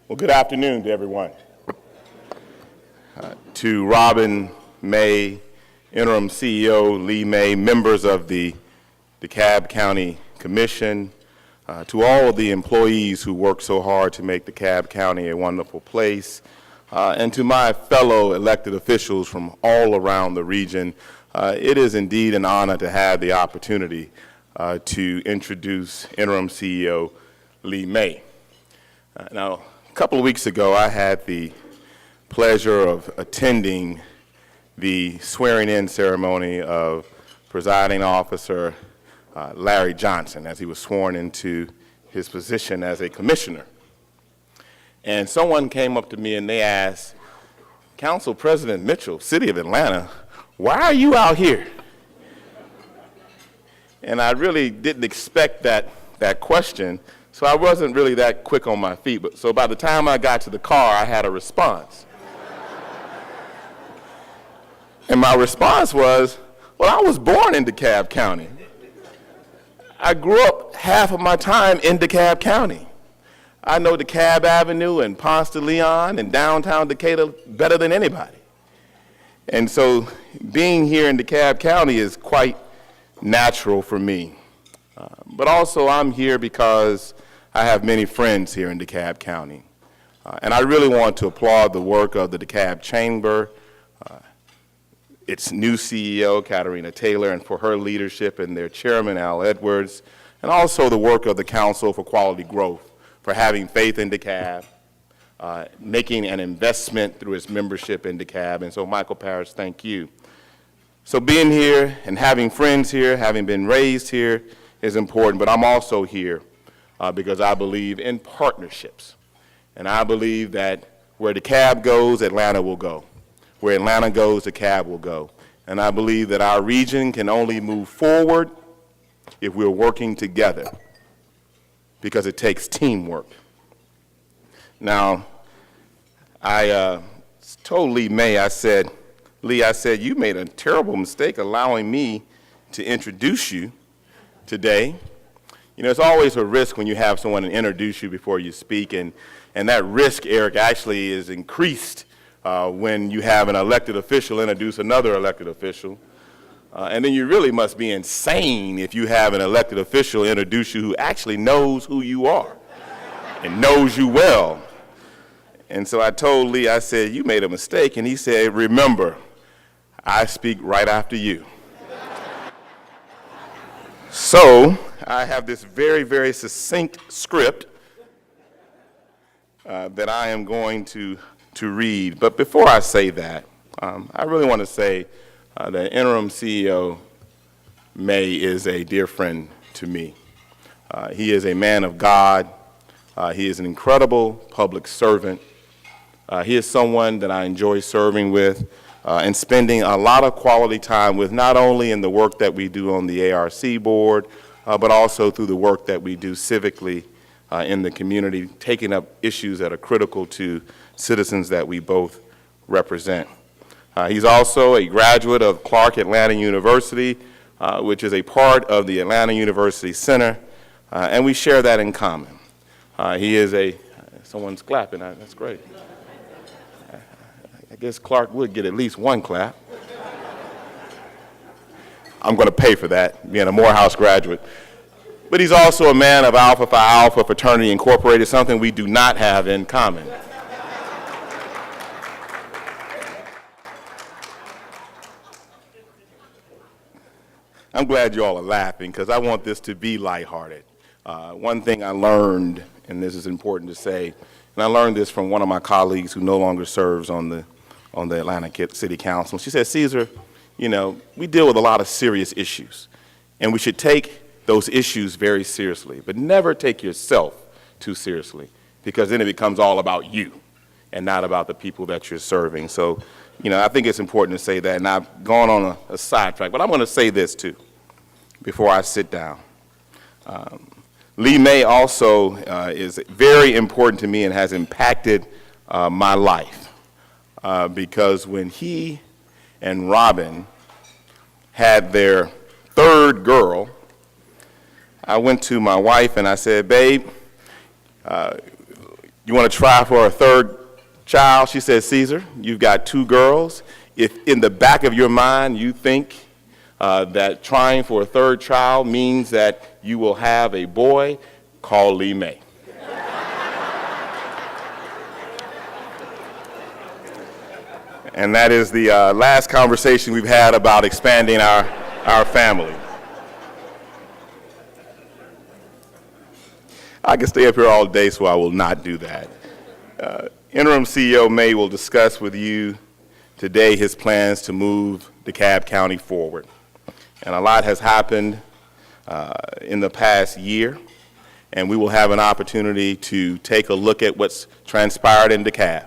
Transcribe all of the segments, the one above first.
Well, good afternoon to everyone. To Robin May, Interim CEO Lee May, members of the DeKalb County Commission, to all of the employees who work so hard to make DeKalb County a wonderful place, and to my fellow elected officials from all around the region, it is indeed an honor to have the opportunity to introduce Interim CEO Lee May. Now, a couple of weeks ago, I had the pleasure of attending the swearing-in ceremony of presiding officer Larry Johnson as he was sworn into his position as a commissioner. And someone came up to me and they asked, Council President Mitchell, City of Atlanta, why are you out here? And I really didn't expect that question. So I wasn't really that quick on my feet, so by the time I got to the car, I had a response. And my response was, well, I was born in DeKalb County. I grew up half of my time in DeKalb County. I know DeKalb Avenue and Ponce de Leon and Downtown DeKalb better than anybody. And so being here in DeKalb County is quite natural for me. But also I'm here because I have many friends here in DeKalb County. And I really want to applaud the work of the DeKalb Chamber, its new CEO, Katarina Taylor, and for her leadership, and their chairman, Al Edwards, and also the work of the Council for Quality Growth, for having faith in DeKalb, making an investment through its membership in DeKalb. And so, Michael Parrish, thank you. So being here and having friends here, having been raised here, is important, but I'm also here because I believe in partnerships. And I believe that where DeKalb goes, Atlanta will go. Where Atlanta goes, DeKalb will go. And I believe that our region can only move forward if we're working together, because it takes teamwork. Now, I told Lee May, I said, Lee, you made a terrible mistake allowing me to introduce you today. You know, it's always a risk when you have someone to introduce you before you speak, and that risk, Eric, actually is increased when you have an elected official introduce another elected official. And then you really must be insane if you have an elected official introduce you who actually knows who you are and knows you well. And so I told Lee, I said, you made a mistake, and he said, remember, I speak right after you. So I have this very, very succinct script that I am going to read. But before I say that, I really want to say that Interim CEO May is a dear friend to me. He is a man of God. He is an incredible public servant. He is someone that I enjoy serving with and spending a lot of quality time with, not only in the work that we do on the ARC board, but also through the work that we do civically in the community, taking up issues that are critical to citizens that we both represent. He's also a graduate of Clark Atlanta University, which is a part of the Atlanta University Center, and we share that in common. He is someone's clapping, that's great. I guess Clark would get at least one clap. I'm going to pay for that, being a Morehouse graduate. But he's also a man of Alpha Phi Alpha Fraternity Incorporated, something we do not have in common. I'm glad you all are laughing, because I want this to be lighthearted. One thing I learned, and this is important to say, and I learned this from one of my colleagues who no longer serves on the Atlanta City Council. She said, Caesar, you know, we deal with a lot of serious issues, and we should take those issues very seriously, but never take yourself too seriously, because then it becomes all about you and not about the people that you're serving. So, you know, I think it's important to say that, and I've gone on a sidetrack, but I'm going to say this too before I sit down. Lee May also is very important to me and has impacted my life. Because when he and Robin had their third girl, I went to my wife and I said, babe, You want to try for a third child? She said, Caesar, you've got 2 girls. If in the back of your mind you think that trying for a third child means that you will have a boy, call Lee May. And that is the last conversation we've had about expanding our family. I could stay up here all day, so I will not do that. Interim CEO May will discuss with you today his plans to move DeKalb County forward. And a lot has happened in the past year, and we will have an opportunity to take a look at what's transpired in DeKalb.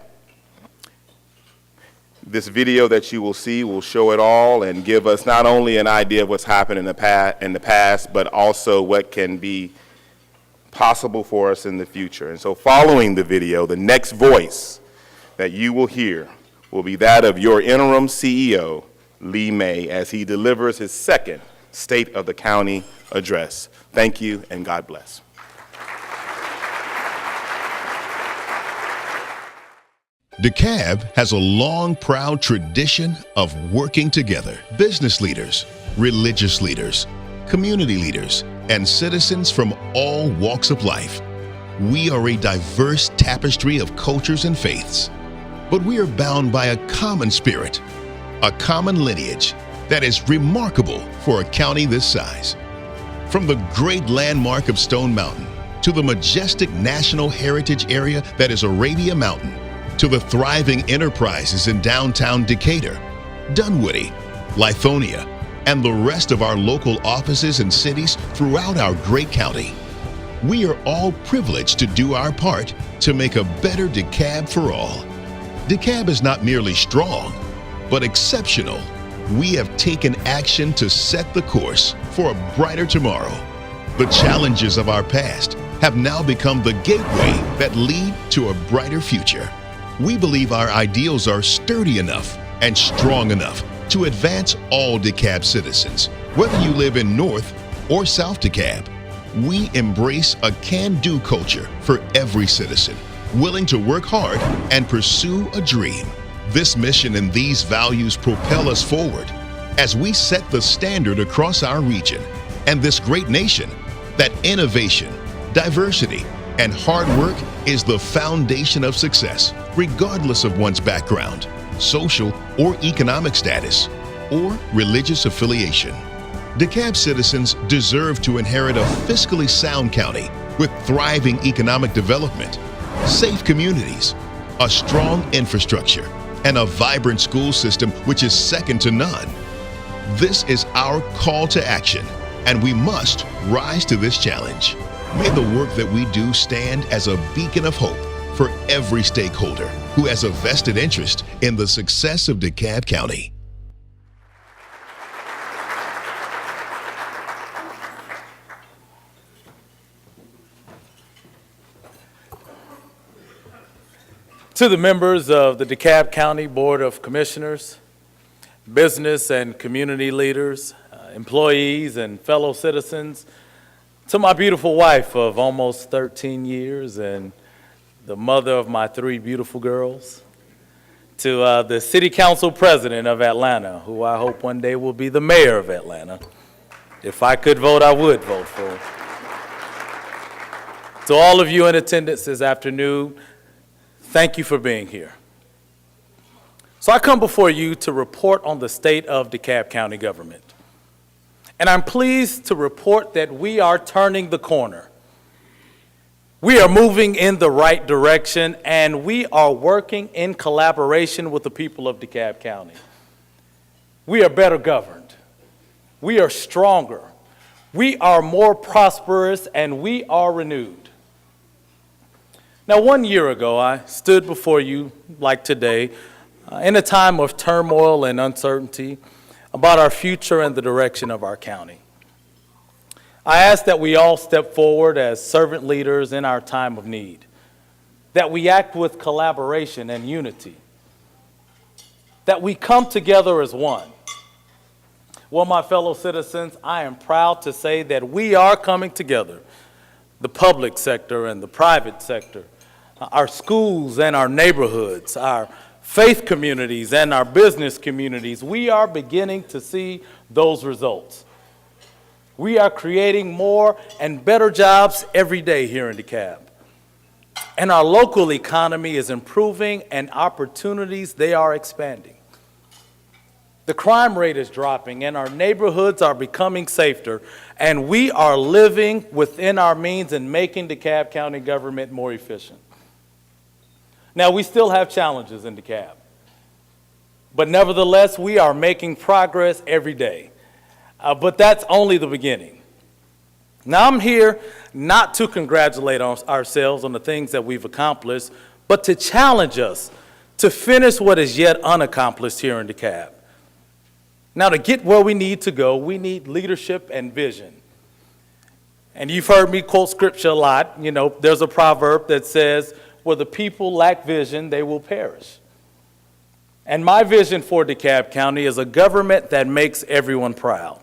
This video that you will see will show it all and give us not only an idea of what's happened in the past, but also what can be possible for us in the future. And so following the video, the next voice that you will hear will be that of your interim CEO, Lee May, as he delivers his second State of the County address. Thank you, and God bless. DeKalb has a long, proud tradition of working together. Business leaders, religious leaders, community leaders, and citizens from all walks of life. We are a diverse tapestry of cultures and faiths, but we are bound by a common spirit, a common lineage that is remarkable for a county this size. From the great landmark of Stone Mountain to the majestic national heritage area that is Arabia Mountain, to the thriving enterprises in downtown Decatur, Dunwoody, Lithonia, and the rest of our local offices and cities throughout our great county. We are all privileged to do our part to make a better DeKalb for all. DeKalb is not merely strong, but exceptional. We have taken action to set the course for a brighter tomorrow. The challenges of our past have now become the gateway that lead to a brighter future. We believe our ideals are sturdy enough and strong enough to advance all DeKalb citizens, whether you live in North or South DeKalb. We embrace a can-do culture for every citizen, willing to work hard and pursue a dream. This mission and these values propel us forward as we set the standard across our region and this great nation that innovation, diversity, and hard work is the foundation of success, regardless of one's background, social or economic status, or religious affiliation. DeKalb citizens deserve to inherit a fiscally sound county with thriving economic development, safe communities, a strong infrastructure, and a vibrant school system which is second to none. This is our call to action, and we must rise to this challenge. May the work that we do stand as a beacon of hope for every stakeholder who has a vested interest in the success of DeKalb County. To the members of the DeKalb County Board of Commissioners, business and community leaders, employees and fellow citizens, to my beautiful wife of almost 13 years and the mother of my 3 beautiful girls, to the City Council President of Atlanta, who I hope one day will be the mayor of Atlanta. If I could vote, I would vote for him. To all of you in attendance this afternoon, thank you for being here. So I come before you to report on the state of DeKalb County government. And I'm pleased to report that we are turning the corner. We are moving in the right direction, and we are working in collaboration with the people of DeKalb County. We are better governed. We are stronger. We are more prosperous, and we are renewed. Now, 1 year ago, I stood before you, like today, in a time of turmoil and uncertainty about our future and the direction of our county. I ask that we all step forward as servant leaders in our time of need, that we act with collaboration and unity, that we come together as one. Well, my fellow citizens, I am proud to say that we are coming together, the public sector and the private sector, our schools and our neighborhoods, our faith communities and our business communities, we are beginning to see those results. We are creating more and better jobs every day here in DeKalb. And our local economy is improving and opportunities, they are expanding. The crime rate is dropping and our neighborhoods are becoming safer, and we are living within our means and making DeKalb County government more efficient. Now, we still have challenges in DeKalb, but nevertheless, we are making progress every day. But that's only the beginning. Now, I'm here not to congratulate ourselves on the things that we've accomplished, but to challenge us to finish what is yet unaccomplished here in DeKalb. Now, to get where we need to go, we need leadership and vision. And you've heard me quote scripture a lot. You know, there's a proverb that says, where the people lack vision, they will perish. And my vision for DeKalb County is a government that makes everyone proud.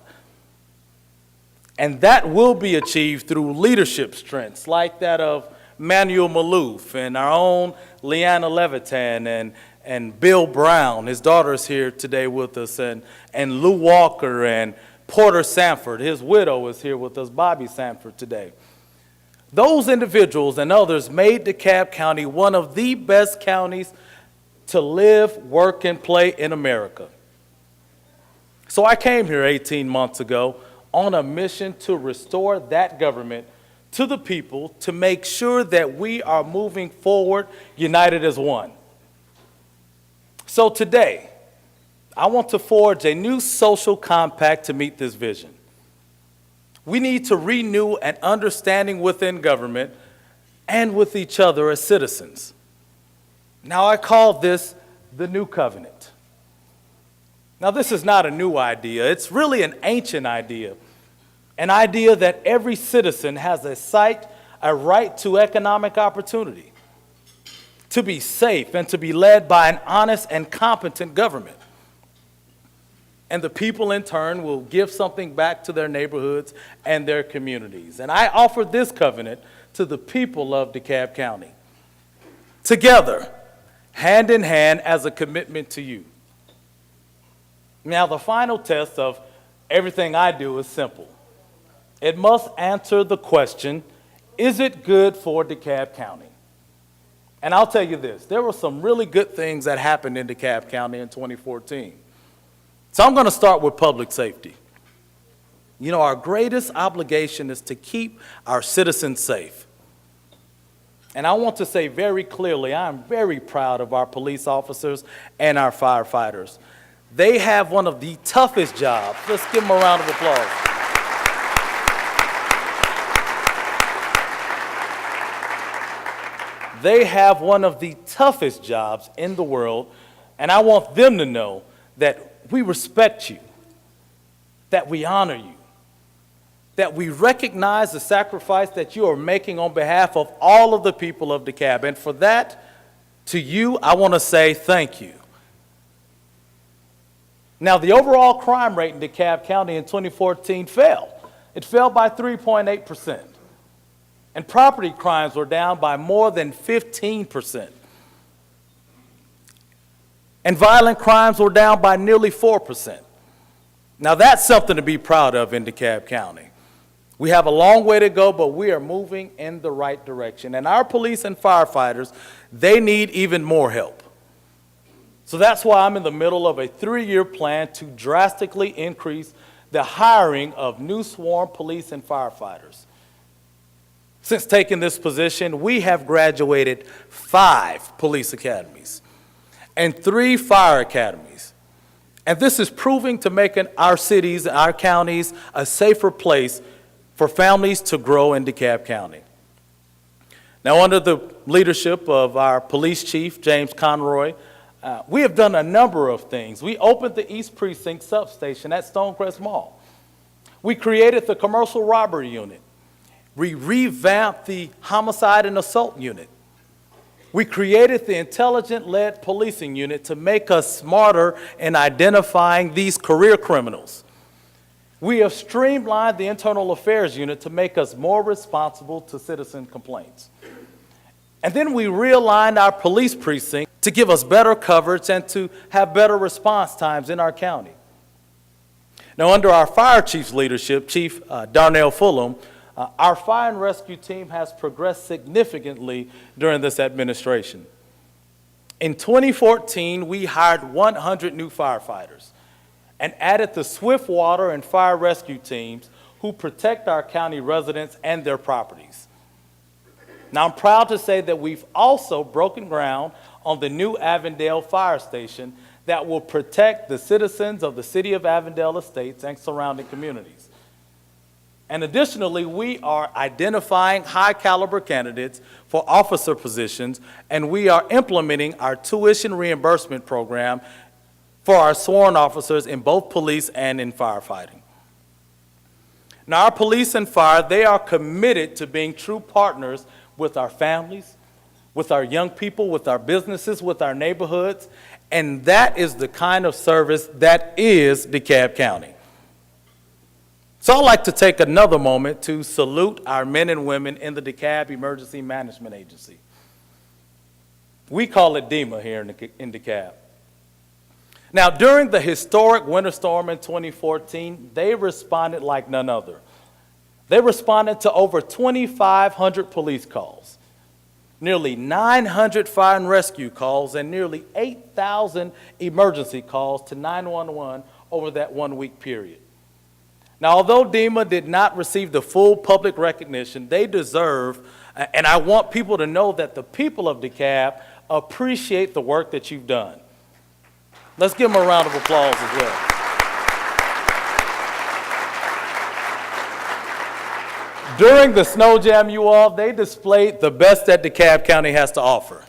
And that will be achieved through leadership strengths like that of Manuel Malouf and our own Leanna Levitan and Bill Brown. His daughter is here today with us, and Lou Walker and Porter Sanford. His widow is here with us, Bobby Sanford, today. Those individuals and others made DeKalb County one of the best counties to live, work, and play in America. So I came here 18 months ago on a mission to restore that government to the people, to make sure that we are moving forward united as one. So today, I want to forge a new social compact to meet this vision. We need to renew an understanding within government and with each other as citizens. Now, I call this the New Covenant. Now, this is not a new idea. It's really an ancient idea, an idea that every citizen has a right to economic opportunity, to be safe, and to be led by an honest and competent government. And the people, in turn, will give something back to their neighborhoods and their communities. And I offer this covenant to the people of DeKalb County, together, hand in hand, as a commitment to you. Now, the final test of everything I do is simple. It must answer the question, is it good for DeKalb County? And I'll tell you this, there were some really good things that happened in DeKalb County in 2014. So I'm going to start with public safety. You know, our greatest obligation is to keep our citizens safe. And I want to say very clearly, I'm very proud of our police officers and our firefighters. They have one of the toughest jobs. Let's give them a round of applause. They have one of the toughest jobs in the world, and I want them to know that we respect you, that we honor you, that we recognize the sacrifice that you are making on behalf of all of the people of DeKalb. And for that, to you, I want to say thank you. Now, the overall crime rate in DeKalb County in 2014 fell. It fell by 3.8%. And property crimes were down by more than 15%. And violent crimes were down by nearly 4%. Now, that's something to be proud of in DeKalb County. We have a long way to go, but we are moving in the right direction. And our police and firefighters, they need even more help. So that's why I'm in the middle of a 3-year plan to drastically increase the hiring of new sworn police and firefighters. Since taking this position, we have graduated 5 police academies and 3 fire academies. And this is proving to make our cities, our counties, a safer place for families to grow in DeKalb County. Now, under the leadership of our police chief, James Conroy, we have done a number of things. We opened the East Precinct substation at Stonecrest Mall. We created the commercial robbery unit. We revamped the homicide and assault unit. We created the intelligent-led policing unit to make us smarter in identifying these career criminals. We have streamlined the internal affairs unit to make us more responsible to citizen complaints. And then we realigned our police precinct to give us better coverage and to have better response times in our county. Now, under our fire chief's leadership, Chief Darnell Fulham, our fire and rescue team has progressed significantly during this administration. In 2014, we hired 100 new firefighters and added the swift water and fire rescue teams who protect our county residents and their properties. Now, I'm proud to say that we've also broken ground on the new Avondale Fire Station that will protect the citizens of the City of Avondale Estates and surrounding communities. And additionally, we are identifying high-caliber candidates for officer positions, and we are implementing our tuition reimbursement program for our sworn officers in both police and in firefighting. Now, our police and fire, they are committed to being true partners with our families, with our young people, with our businesses, with our neighborhoods, and that is the kind of service that is DeKalb County. So I'd like to take another moment to salute our men and women in the DeKalb Emergency Management Agency. We call it DEMA here in DeKalb. Now, during the historic winter storm in 2014, they responded like none other. They responded to over 2,500 police calls, nearly 900 fire and rescue calls, and nearly 8,000 emergency calls to 911 over that 1 week period. Now, although DEMA did not receive the full public recognition they deserve, and I want people to know that the people of DeKalb appreciate the work that you've done. Let's give them a round of applause as well. During the snow jam, you all, they displayed the best that DeKalb County has to offer.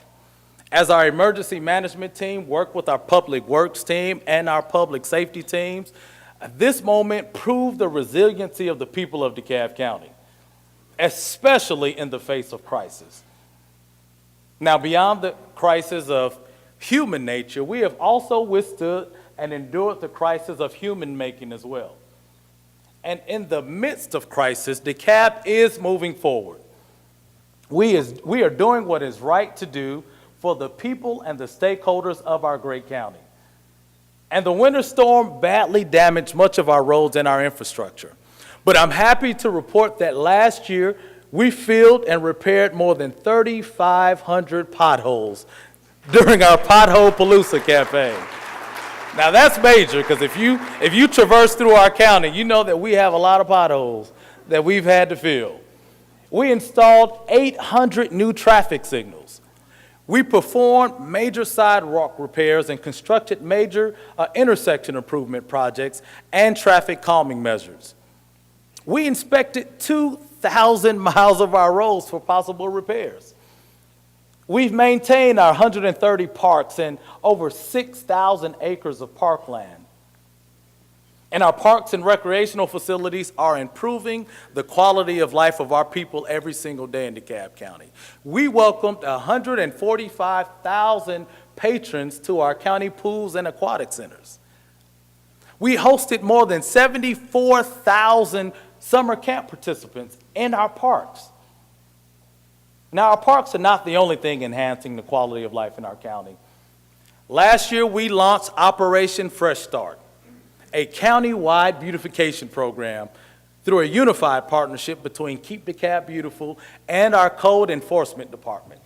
As our emergency management team worked with our public works team and our public safety teams, this moment proved the resiliency of the people of DeKalb County, especially in the face of crisis. Now, beyond the crisis of human nature, we have also withstood and endured the crisis of human making as well. And in the midst of crisis, DeKalb is moving forward. We are doing what is right to do for the people and the stakeholders of our great county. And the winter storm badly damaged much of our roads and our infrastructure. But I'm happy to report that last year, we filled and repaired more than 3,500 potholes during our Pothole Palooza campaign. Now that's major, because if you traverse through our county, you know that we have a lot of potholes that we've had to fill. We installed 800 new traffic signals. We performed major sidewalk repairs and constructed major intersection improvement projects and traffic calming measures. We inspected 2,000 miles of our roads for possible repairs. We've maintained our 130 parks and over 6,000 acres of parkland. And our parks and recreational facilities are improving the quality of life of our people every single day in DeKalb County. We welcomed 145,000 patrons to our county pools and aquatic centers. We hosted more than 74,000 summer camp participants in our parks. Now, our parks are not the only thing enhancing the quality of life in our county. Last year, we launched Operation Fresh Start, a county-wide beautification program through a unified partnership between Keep DeKalb Beautiful and our code enforcement department.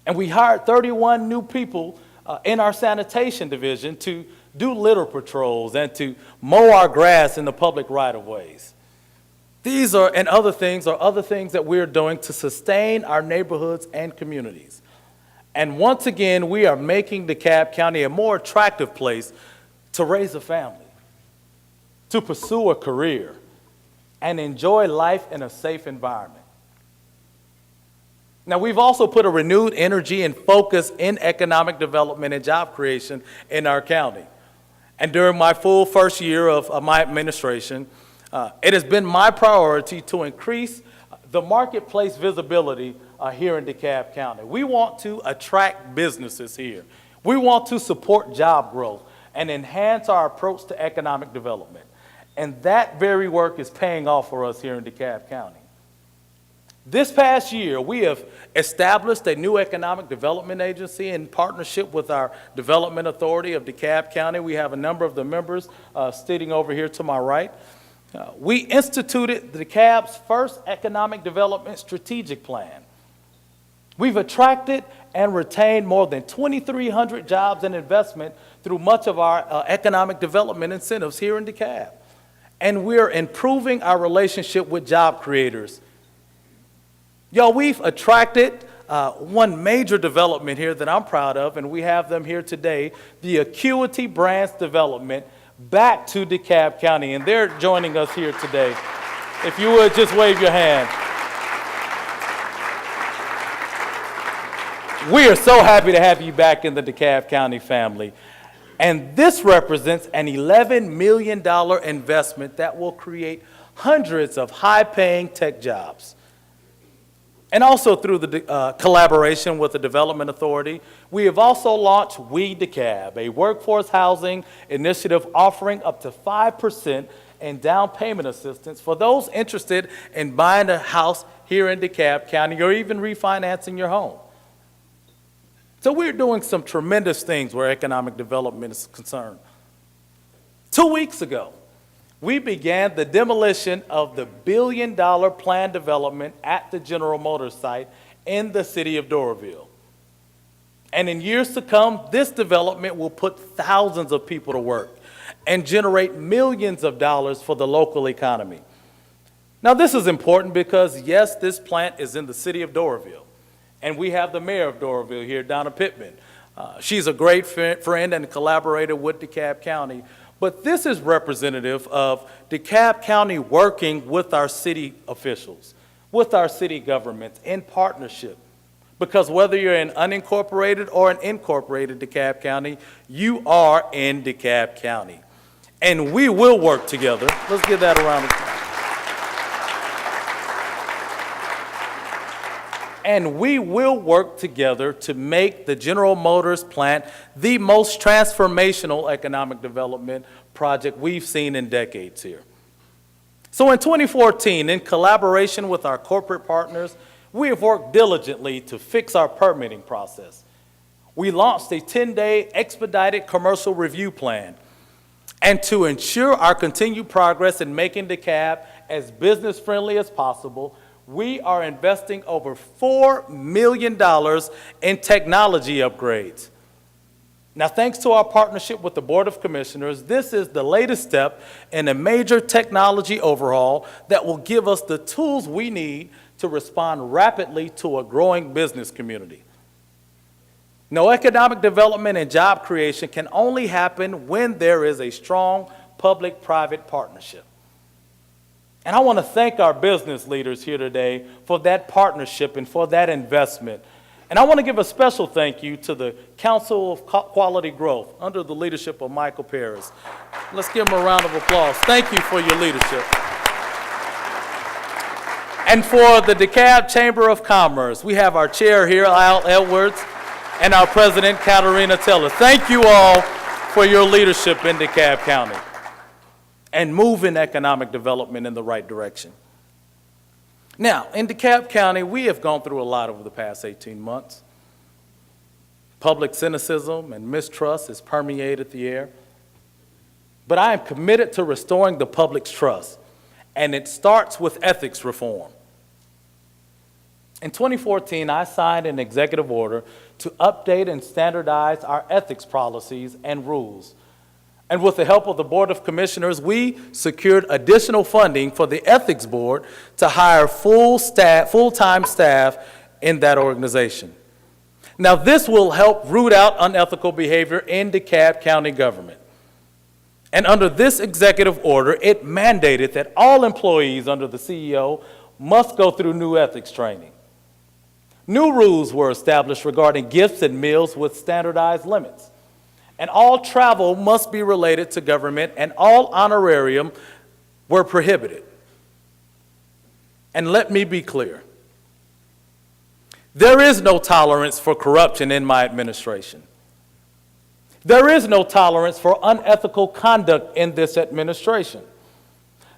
And we hired 31 new people in our sanitation division to do litter patrols and to mow our grass in the public right-of-ways. These are other things that we're doing to sustain our neighborhoods and communities. And once again, we are making DeKalb County a more attractive place to raise a family, to pursue a career, and enjoy life in a safe environment. Now, we've also put a renewed energy and focus in economic development and job creation in our county. And during my full first year of my administration, it has been my priority to increase the marketplace visibility here in DeKalb County. We want to attract businesses here. We want to support job growth and enhance our approach to economic development. And that very work is paying off for us here in DeKalb County. This past year, we have established a new economic development agency in partnership with our Development Authority of DeKalb County. We have a number of the members sitting over here to my right. We instituted DeKalb's first economic development strategic plan. We've attracted and retained more than 2,300 jobs and investment through much of our economic development incentives here in DeKalb. And we're improving our relationship with job creators. Y'all, we've attracted one major development here that I'm proud of, and we have them here today, the Acuity Branch Development, back to DeKalb County, and they're joining us here today. If you would, just wave your hand. We are so happy to have you back in the DeKalb County family. And this represents an $11 million investment that will create hundreds of high-paying tech jobs. And also through the collaboration with the Development Authority, we have also launched We DeKalb, a workforce housing initiative offering up to 5% in down payment assistance for those interested in buying a house here in DeKalb County or even refinancing your home. So we're doing some tremendous things where economic development is concerned. 2 weeks ago, we began the demolition of the billion-dollar planned development at the General Motors site in the city of Doraville. And in years to come, this development will put thousands of people to work and generate millions of dollars for the local economy. Now, this is important because, yes, this plant is in the city of Doraville, and we have the mayor of Doraville here, Donna Pittman. She's a great friend and collaborator with DeKalb County. But this is representative of DeKalb County working with our city officials, with our city governments in partnership. Because whether you're in unincorporated or an incorporated DeKalb County, you are in DeKalb County. And we will work together. Let's give that a round of applause. And we will work together to make the General Motors plant the most transformational economic development project we've seen in decades here. So in 2014, in collaboration with our corporate partners, we have worked diligently to fix our permitting process. We launched a 10-day expedited commercial review plan. And to ensure our continued progress in making DeKalb as business-friendly as possible, we are investing over $4 million in technology upgrades. Now, thanks to our partnership with the Board of Commissioners, this is the latest step in a major technology overhaul that will give us the tools we need to respond rapidly to a growing business community. Now, economic development and job creation can only happen when there is a strong public-private partnership. And I want to thank our business leaders here today for that partnership and for that investment. And I want to give a special thank you to the Council of Quality Growth under the leadership of Michael Paris. Let's give them a round of applause. Thank you for your leadership. And for the DeKalb Chamber of Commerce, we have our chair here, Al Edwards, and our president, Katarina Teller. Thank you all for your leadership in DeKalb County and moving economic development in the right direction. Now, in DeKalb County, we have gone through a lot over the past 18 months. Public cynicism and mistrust has permeated the air. But I am committed to restoring the public's trust, and it starts with ethics reform. In 2014, I signed an executive order to update and standardize our ethics policies and rules. And with the help of the Board of Commissioners, we secured additional funding for the Ethics Board to hire full-time staff in that organization. Now, this will help root out unethical behavior in DeKalb County government. And under this executive order, it mandated that all employees under the CEO must go through new ethics training. New rules were established regarding gifts and meals with standardized limits. And all travel must be related to government, and all honorarium were prohibited. And let me be clear. There is no tolerance for corruption in my administration. There is no tolerance for unethical conduct in this administration.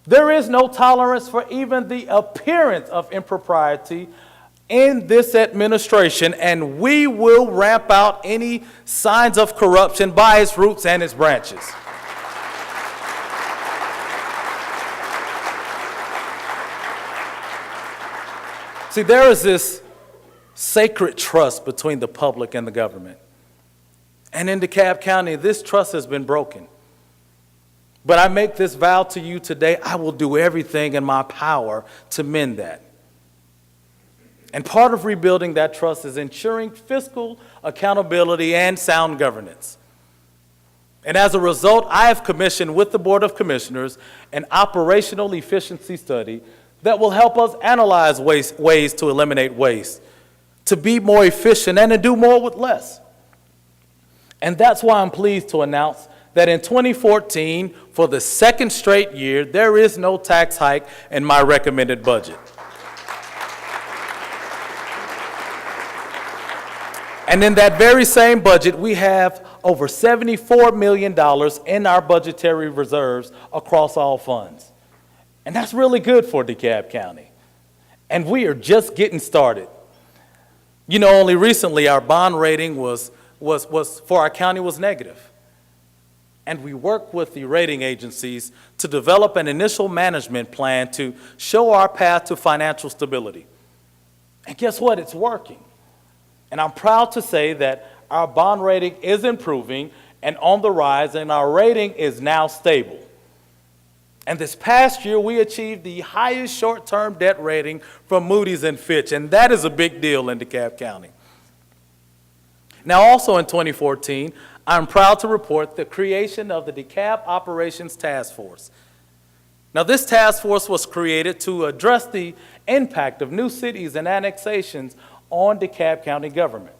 There is no tolerance for even the appearance of impropriety in this administration, and we will ramp out any signs of corruption by its roots and its branches. See, there is this sacred trust between the public and the government. And in DeKalb County, this trust has been broken. But I make this vow to you today, I will do everything in my power to mend that. And part of rebuilding that trust is ensuring fiscal accountability and sound governance. And as a result, I have commissioned with the Board of Commissioners an operational efficiency study that will help us analyze ways to eliminate waste, to be more efficient, and to do more with less. And that's why I'm pleased to announce that in 2014, for the second straight year, there is no tax hike in my recommended budget. And in that very same budget, we have over $74 million in our budgetary reserves across all funds. And that's really good for DeKalb County. And we are just getting started. You know, only recently our bond rating was for our county was negative. And we worked with the rating agencies to develop an initial management plan to show our path to financial stability. And guess what? It's working. And I'm proud to say that our bond rating is improving and on the rise, and our rating is now stable. And this past year, we achieved the highest short-term debt rating from Moody's and Fitch, and that is a big deal in DeKalb County. Now, also in 2014, I'm proud to report the creation of the DeKalb Operations Task Force. Now, this task force was created to address the impact of new cities and annexations on DeKalb County government,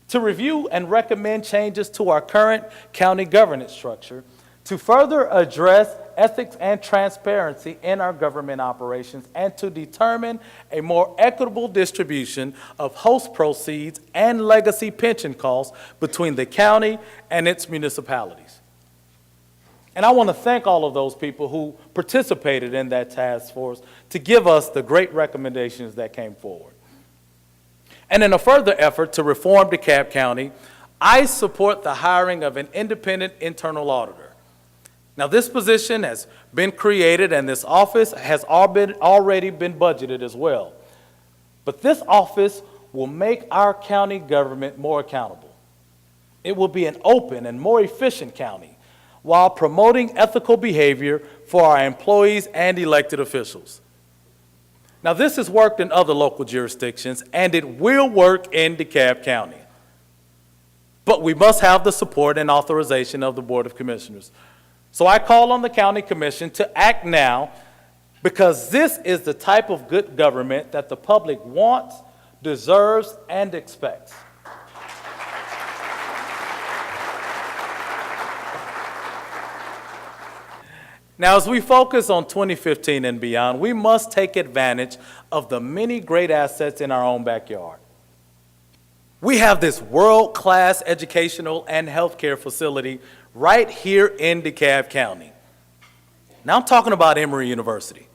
to review and recommend changes to our current county governance structure, to further address ethics and transparency in our government operations, and to determine a more equitable distribution of host proceeds and legacy pension costs between the county and its municipalities. And I want to thank all of those people who participated in that task force to give us the great recommendations that came forward. And in a further effort to reform DeKalb County, I support the hiring of an independent internal auditor. Now, this position has been created, and this office has already been budgeted as well. But this office will make our county government more accountable. It will be an open and more efficient county while promoting ethical behavior for our employees and elected officials. Now, this has worked in other local jurisdictions, and it will work in DeKalb County. But we must have the support and authorization of the Board of Commissioners. So I call on the County Commission to act now, because this is the type of good government that the public wants, deserves, and expects. Now, as we focus on 2015 and beyond, we must take advantage of the many great assets in our own backyard. We have this world-class educational and healthcare facility right here in DeKalb County. Now, I'm talking about Emory University,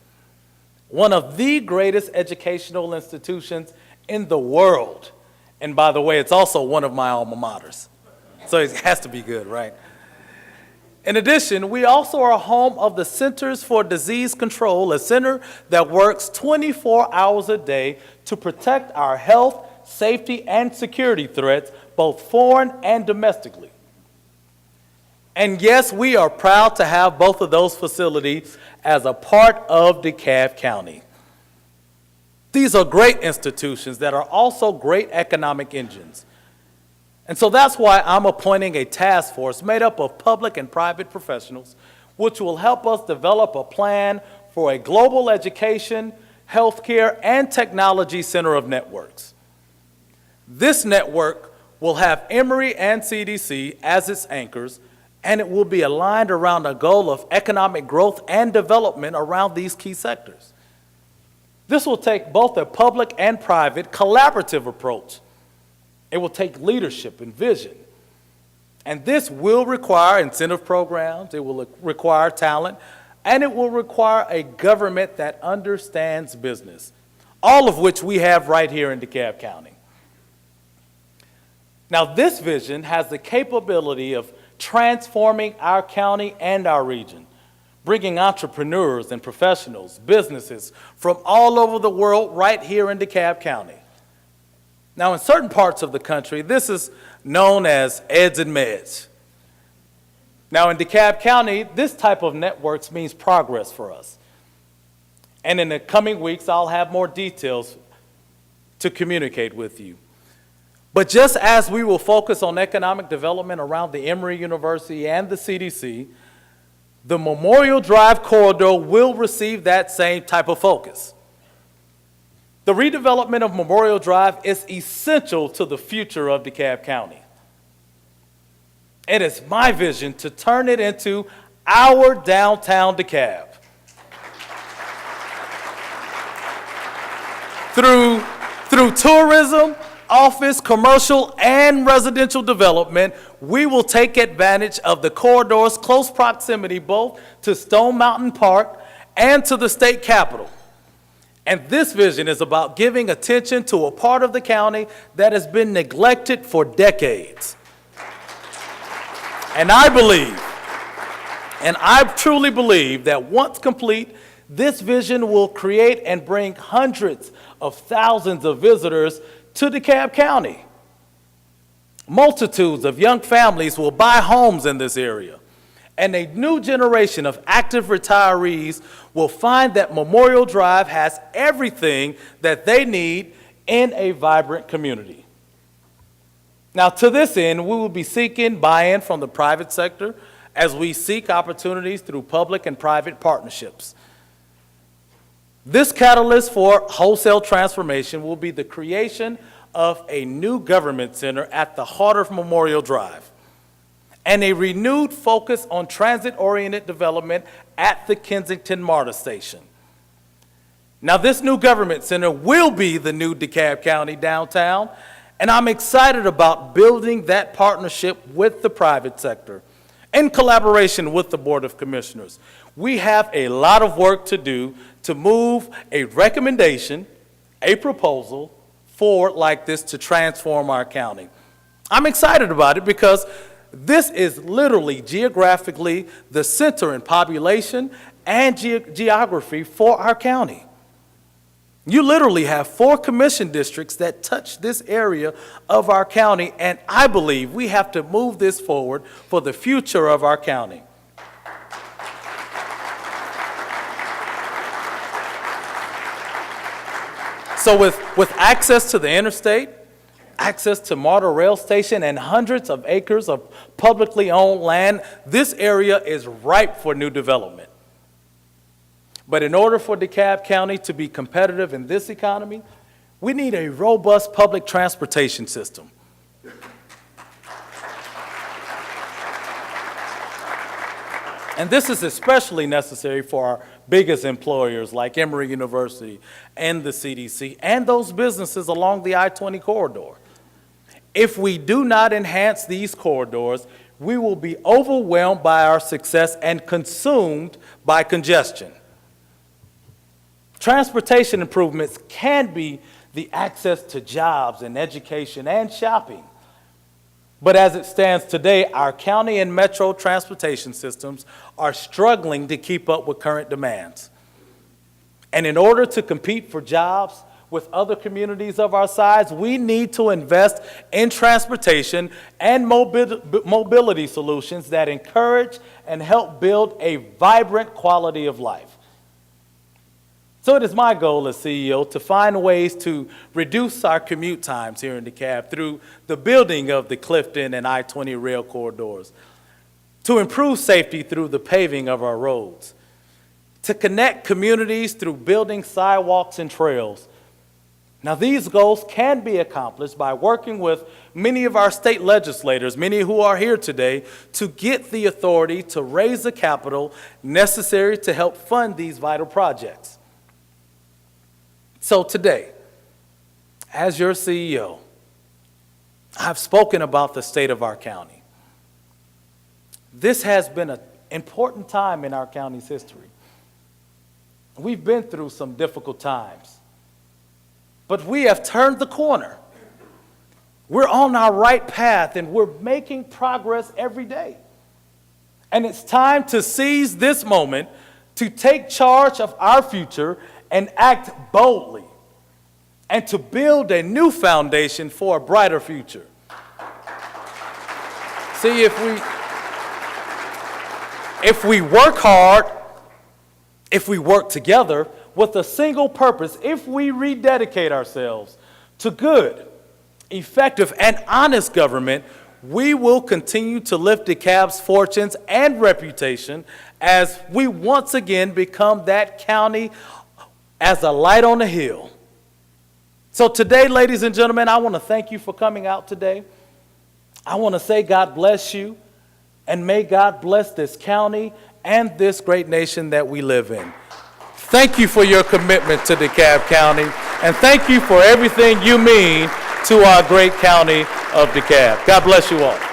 one of the greatest educational institutions in the world. And by the way, it's also one of my alma maters. So it has to be good, right? In addition, we also are home of the Centers for Disease Control, a center that works 24 hours a day to protect our health, safety, and security threats, both foreign and domestically. And yes, we are proud to have both of those facilities as a part of DeKalb County. These are great institutions that are also great economic engines. And so that's why I'm appointing a task force made up of public and private professionals, which will help us develop a plan for a global education, healthcare, and technology center of networks. This network will have Emory and CDC as its anchors, and it will be aligned around a goal of economic growth and development around these key sectors. This will take both a public and private collaborative approach. It will take leadership and vision. And this will require incentive programs, it will require talent, and it will require a government that understands business, all of which we have right here in DeKalb County. Now, this vision has the capability of transforming our county and our region, bringing entrepreneurs and professionals, businesses from all over the world right here in DeKalb County. Now, in certain parts of the country, this is known as eds and meds. Now, in DeKalb County, this type of networks means progress for us. And in the coming weeks, I'll have more details to communicate with you. But just as we will focus on economic development around the Emory University and the CDC, the Memorial Drive corridor will receive that same type of focus. The redevelopment of Memorial Drive is essential to the future of DeKalb County. It is my vision to turn it into our Downtown DeKalb. Through tourism, office, commercial, and residential development, we will take advantage of the corridor's close proximity both to Stone Mountain Park and to the state capitol. And this vision is about giving attention to a part of the county that has been neglected for decades. And I truly believe that once complete, this vision will create and bring hundreds of thousands of visitors to DeKalb County. Multitudes of young families will buy homes in this area, and a new generation of active retirees will find that Memorial Drive has everything that they need in a vibrant community. Now, to this end, we will be seeking buy-in from the private sector as we seek opportunities through public and private partnerships. This catalyst for wholesale transformation will be the creation of a new government center at the heart of Memorial Drive and a renewed focus on transit-oriented development at the Kensington MARTA station. Now, this new government center will be the new DeKalb County downtown, and I'm excited about building that partnership with the private sector in collaboration with the Board of Commissioners. We have a lot of work to do to move a recommendation, a proposal forward like this to transform our county. I'm excited about it because this is literally geographically the center in population and geography for our county. You literally have 4 commission districts that touch this area of our county, and I believe we have to move this forward for the future of our county. So with access to the interstate, access to MARTA rail station, and hundreds of acres of publicly owned land, this area is ripe for new development. But in order for DeKalb County to be competitive in this economy, we need a robust public transportation system. And this is especially necessary for our biggest employers like Emory University and the CDC and those businesses along the I-20 corridor. If we do not enhance these corridors, we will be overwhelmed by our success and consumed by congestion. Transportation improvements can be the access to jobs and education and shopping. But as it stands today, our county and metro transportation systems are struggling to keep up with current demands. And in order to compete for jobs with other communities of our size, we need to invest in transportation and mobility solutions that encourage and help build a vibrant quality of life. So it is my goal as CEO to find ways to reduce our commute times here in DeKalb through the building of the Clifton and I-20 rail corridors, to improve safety through the paving of our roads, to connect communities through building sidewalks and trails. Now, these goals can be accomplished by working with many of our state legislators, many who are here today, to get the authority to raise the capital necessary to help fund these vital projects. So today, as your CEO, I've spoken about the state of our county. This has been an important time in our county's history. We've been through some difficult times, but we have turned the corner. We're on our right path, and we're making progress every day. And it's time to seize this moment to take charge of our future and act boldly, and to build a new foundation for a brighter future. See, if we work hard, if we work together with a single purpose, if we rededicate ourselves to good, effective, and honest government, we will continue to lift DeKalb's fortunes and reputation as we once again become that county as a light on the hill. So today, ladies and gentlemen, I want to thank you for coming out today. I want to say God bless you, and may God bless this county and this great nation that we live in. Thank you for your commitment to DeKalb County, and thank you for everything you mean to our great county of DeKalb. God bless you all.